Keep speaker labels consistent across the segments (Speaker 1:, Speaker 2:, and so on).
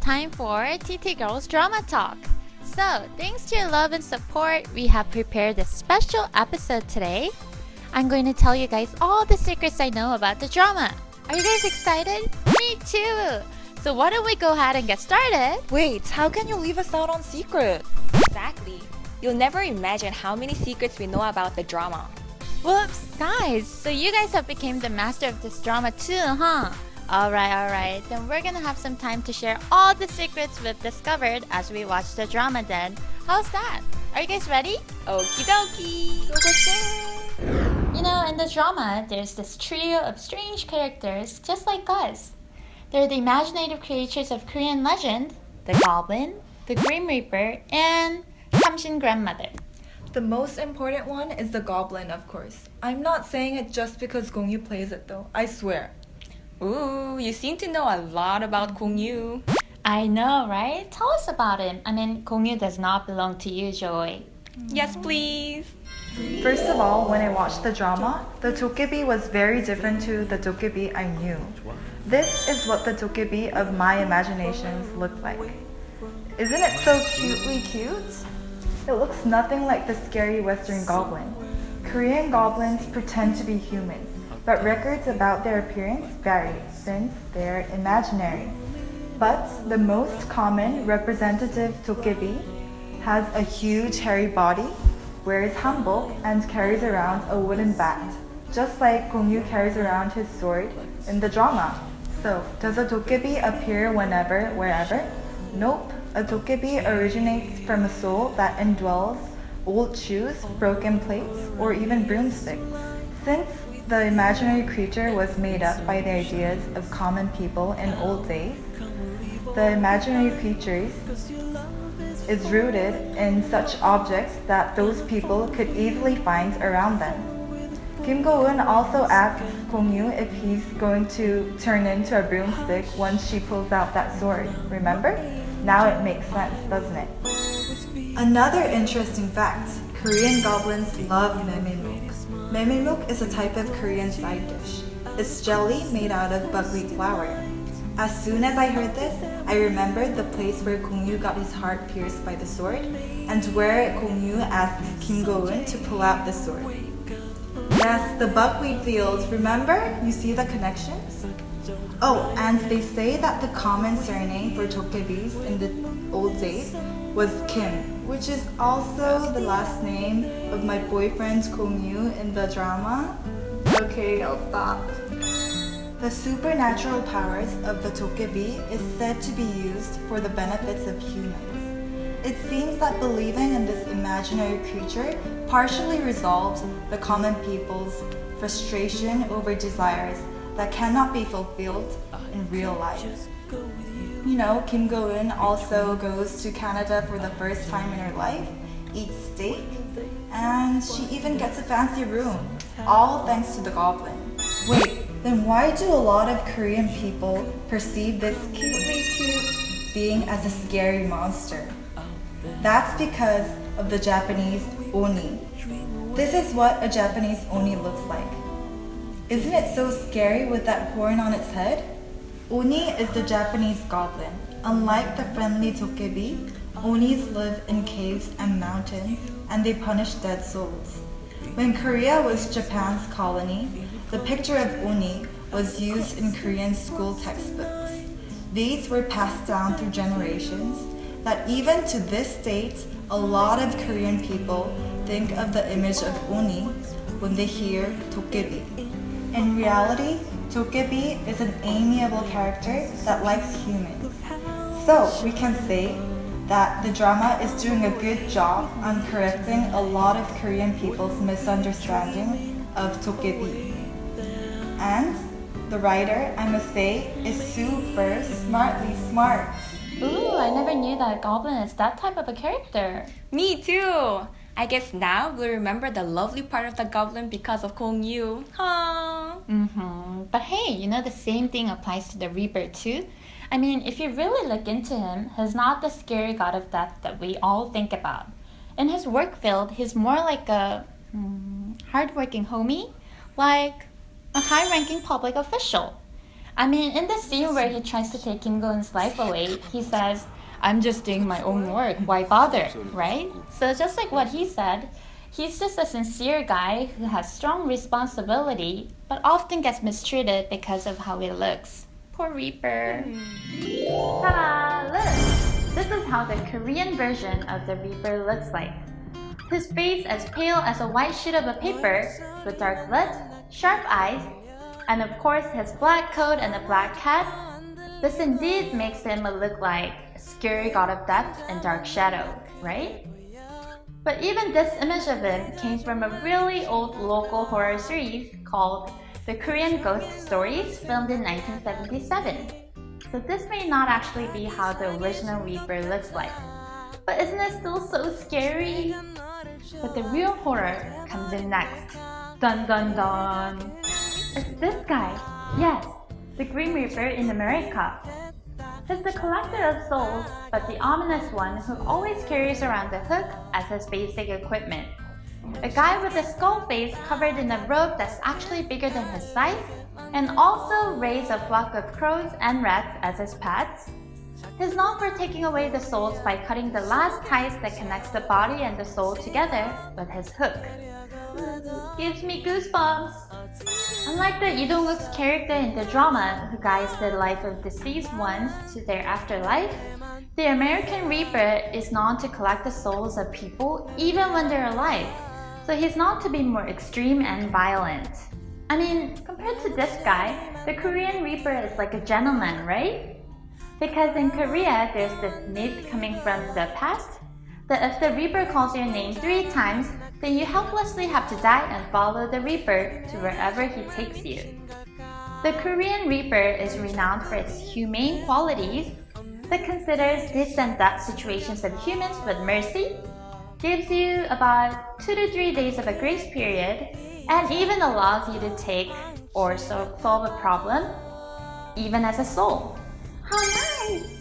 Speaker 1: time for TT Girls Drama Talk. So, thanks to your love and support, we have prepared a special episode today. I'm going to tell you guys all the secrets I know about the drama. Are you guys excited? Me too! So why don't we go ahead and get started?
Speaker 2: Wait, how can you leave us out on secrets?
Speaker 3: Exactly. You'll never imagine how many secrets we know about the drama.
Speaker 1: Whoops, guys! So you guys have become the master of this drama too, huh? Alright. Then we're gonna have some time to share all the secrets we've discovered as we watch the drama then. How's that? Are you guys ready?
Speaker 3: Okie dokie!
Speaker 1: You know, in the drama, there's this trio of strange characters just like us. They're the imaginative creatures of Korean legend, the Goblin, the Grim Reaper, and Samshin Grandmother.
Speaker 2: The most important one is the Goblin, of course. I'm not saying it just because Gong Yoo plays it though, I swear.
Speaker 3: Ooh, you seem to know a lot about Gong Yoo.
Speaker 1: I know, right? Tell us about him. I mean, Gong Yoo does not belong to you, Joy.
Speaker 3: Yes, please.
Speaker 2: First of all, when I watched the drama, the dokkaebi was very different to the dokkaebi I knew. This is what the dokkaebi of my imaginations looked like. Isn't it so cutely cute? It looks nothing like the scary Western goblin. Korean goblins pretend to be humans, but records about their appearance vary since they're imaginary. But the most common representative dokkaebi has a huge hairy body, wears hanbok, and carries around a wooden bat, just like Gong Yoo carries around his sword in the drama. So, does a dokkaebi appear whenever, wherever? Nope. A dokkaebi originates from a soul that indwells old shoes, broken plates, or even broomsticks. Since the imaginary creature was made up by the ideas of common people in old days, the imaginary creatures is rooted in such objects that those people could easily find around them. Kim Go-eun also asks Gong Yoo if he's going to turn into a broomstick once she pulls out that sword. Remember? Now it makes sense, doesn't it? Another interesting fact, Korean goblins love memiluk. Memiluk is a type of Korean side dish. It's jelly made out of buckwheat flour. As soon as I heard this, I remembered the place where Gong Yoo got his heart pierced by the sword, and where Gong Yoo asks Kim Go-eun to pull out the sword. Yes, the buckwheat fields, remember? You see the connections? Oh, and they say that the common surname for dokkaebis in the old days was Kim, which is also the last name of my boyfriend Gong Yoo in the drama. Okay, I'll stop. The supernatural powers of the dokkaebi is said to be used for the benefits of humans. It seems that believing in this imaginary creature partially resolves the common people's frustration over desires that cannot be fulfilled in real life. You know, Kim Go-eun also goes to Canada for the first time in her life, eats steak, and she even gets a fancy room, all thanks to the goblin. Wait, then why do a lot of Korean people perceive this cute being as a scary monster? That's because of the Japanese oni. This is what a Japanese oni looks like. Isn't it so scary with that horn on its head? Oni is the Japanese goblin. Unlike the friendly dokkaebi, onis live in caves and mountains, and they punish dead souls. When Korea was Japan's colony, the picture of oni was used in Korean school textbooks. These were passed down through generations, that even to this date, a lot of Korean people think of the image of oni when they hear dokkaebi. In reality, dokkaebi is an amiable character that likes humans. So we can say that the drama is doing a good job on correcting a lot of Korean people's misunderstanding of dokkaebi. And the writer, I must say, is super smartly smart.
Speaker 1: Ooh, I never knew that Goblin is that type of a character.
Speaker 3: Me too. I guess now we'll remember the lovely part of the goblin because of Gong Yoo. Huh?
Speaker 1: But hey, you know the same thing applies to the Reaper too? I mean, if you really look into him, he's not the scary god of death that we all think about. In his work field, he's more like a hardworking homie, like a high-ranking public official. I mean, in the scene where he tries to take Kim Go-eun's life away, he says, I'm just doing my own work, why bother, right? So just like what he said, he's just a sincere guy who has strong responsibility, but often gets mistreated because of how he looks. Poor Reaper. Ta-da! Look! This is how the Korean version of the Reaper looks like. His face as pale as a white sheet of a paper, with dark lips, sharp eyes, and of course his black coat and a black hat. This indeed makes him look like a scary god of death and dark shadow, right? But even this image of him came from a really old local horror series called The Korean Ghost Stories, filmed in 1977. So this may not actually be how the original Reaper looks like. But isn't it still so scary? But the real horror comes in next. Dun dun dun! It's this guy. Yes, the Grim Reaper in America. He's the collector of souls, but the ominous one who always carries around the hook as his basic equipment. A guy with a skull face covered in a robe that's actually bigger than his size, and also raised a flock of crows and rats as his pets. He's known for taking away the souls by cutting the last ties that connects the body and the soul together with his hook. Gives me goosebumps. Unlike the Lee Dong-wook's character in the drama, who guides the life of deceased ones to their afterlife, the American Reaper is known to collect the souls of people even when they're alive, so he's known to be more extreme and violent. I mean, compared to this guy, the Korean Reaper is like a gentleman, right? Because in Korea, there's this myth coming from the past that if the Reaper calls your name 3 times, then you helplessly have to die and follow the Reaper to wherever he takes you. The Korean Reaper is renowned for its humane qualities that considers this and that situations of humans with mercy, gives you about 2 to 3 days of a grace period, and even allows you to take or solve a problem, even as a soul. How nice!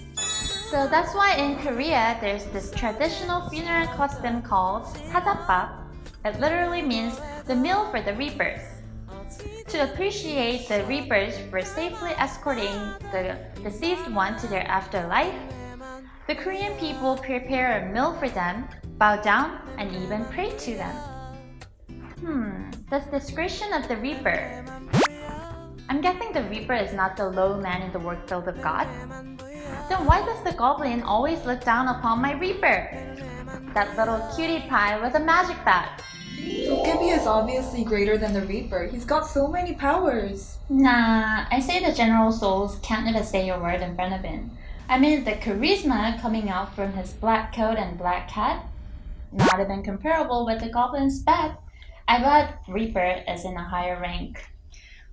Speaker 1: So that's why in Korea there's this traditional funeral custom called 사자밥. It literally means the meal for the reapers. To appreciate the reapers for safely escorting the deceased one to their afterlife, the Korean people prepare a meal for them, bow down, and even pray to them. This description of the reaper. I'm guessing the reaper is not the low man in the work field of God. Then why does the goblin always look down upon my reaper? That little cutie pie with a magic bat.
Speaker 4: Dokebi is obviously greater than the Reaper. He's got so many powers.
Speaker 1: Nah, I say the general souls can't even say a word in front of him. I mean, the charisma coming out from his black coat and black hat, not even comparable with the goblin's bat. I bet Reaper is in a higher rank.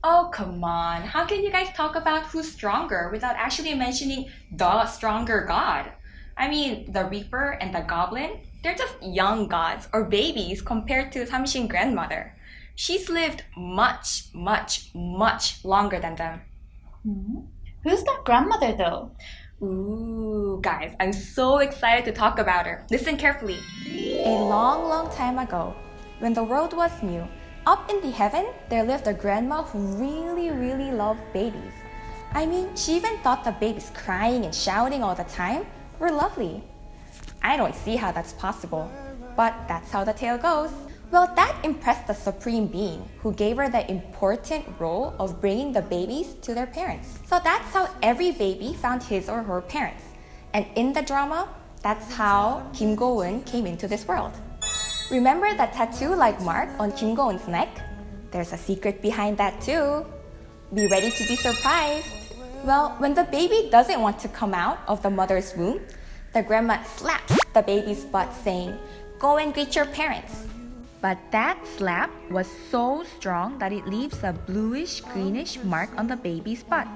Speaker 3: Oh, come on. How can you guys talk about who's stronger without actually mentioning the stronger god? I mean, the Reaper and the Goblin, they're just young gods or babies compared to Samshin grandmother. She's lived much, much, much longer than them.
Speaker 1: Who's that grandmother though?
Speaker 3: Ooh, guys, I'm so excited to talk about her. Listen carefully. A long, long time ago, when the world was new, up in the heaven, there lived a grandma who really, really loved babies. I mean, she even thought the babies crying and shouting all the time were lovely. I don't see how that's possible, but that's how the tale goes. Well, that impressed the Supreme Being, who gave her the important role of bringing the babies to their parents. So that's how every baby found his or her parents. And in the drama, that's how Kim Go-eun came into this world. Remember that tattoo-like mark on Kim Go-eun's neck? There's a secret behind that too. Be ready to be surprised. Well, when the baby doesn't want to come out of the mother's womb, the grandma slaps the baby's butt saying, "Go and greet your parents." But that slap was so strong that it leaves a bluish-greenish mark on the baby's butt.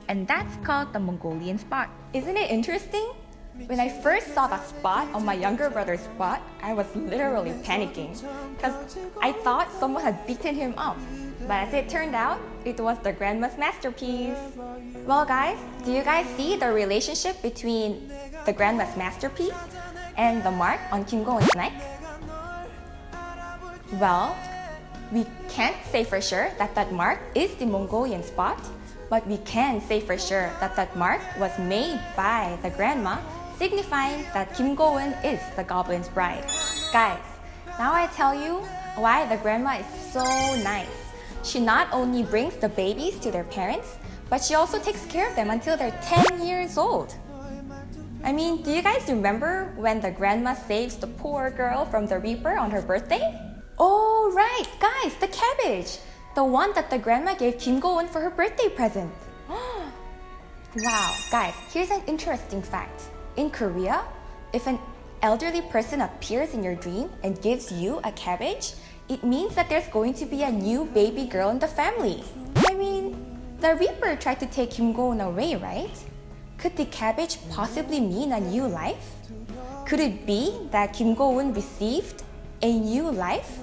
Speaker 3: And that's called the Mongolian spot. Isn't it interesting? When I first saw that spot on my younger brother's butt, I was literally panicking because I thought someone had beaten him up. But as it turned out, it was the grandma's masterpiece. Well guys, do you guys see the relationship between the grandma's masterpiece and the mark on Kim Go-eun's neck? Well, we can't say for sure that that mark is the Mongolian spot, but we can say for sure that that mark was made by the grandma, signifying that Kim Go-eun is the goblin's bride. Guys, now I tell you why the grandma is so nice. She not only brings the babies to their parents, but she also takes care of them until they're 10 years old. I mean, do you guys remember when the grandma saves the poor girl from the reaper on her birthday? Oh, right, guys, the cabbage! The one that the grandma gave Kim Go-eun for her birthday present. Wow, guys, here's an interesting fact. In Korea, if an elderly person appears in your dream and gives you a cabbage, it means that there's going to be a new baby girl in the family. I mean, the reaper tried to take Kim Go-eun away, right? Could the cabbage possibly mean a new life? Could it be that Kim Go-eun received a new life?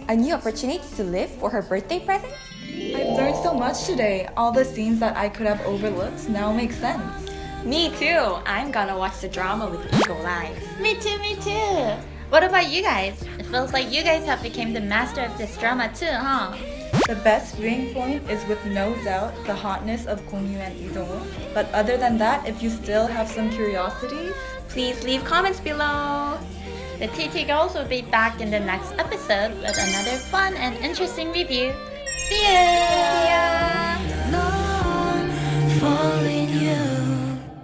Speaker 3: A new opportunity to live for her birthday present?
Speaker 4: I've learned so much today. All the scenes that I could have overlooked now make sense.
Speaker 3: Me too! I'm gonna watch the drama with Eagle Eyes.
Speaker 1: Me too, me too. What about you guys? It feels like you guys have become the master of this drama too, huh?
Speaker 2: The best viewing point is with no doubt the hotness of Gong Yoo and Dong-wook. But other than that, if you still have some curiosities,
Speaker 3: Please leave comments below.
Speaker 1: The TT Girls will be back in the next episode with another fun and interesting review. See ya!
Speaker 3: See ya!
Speaker 5: Fall in you.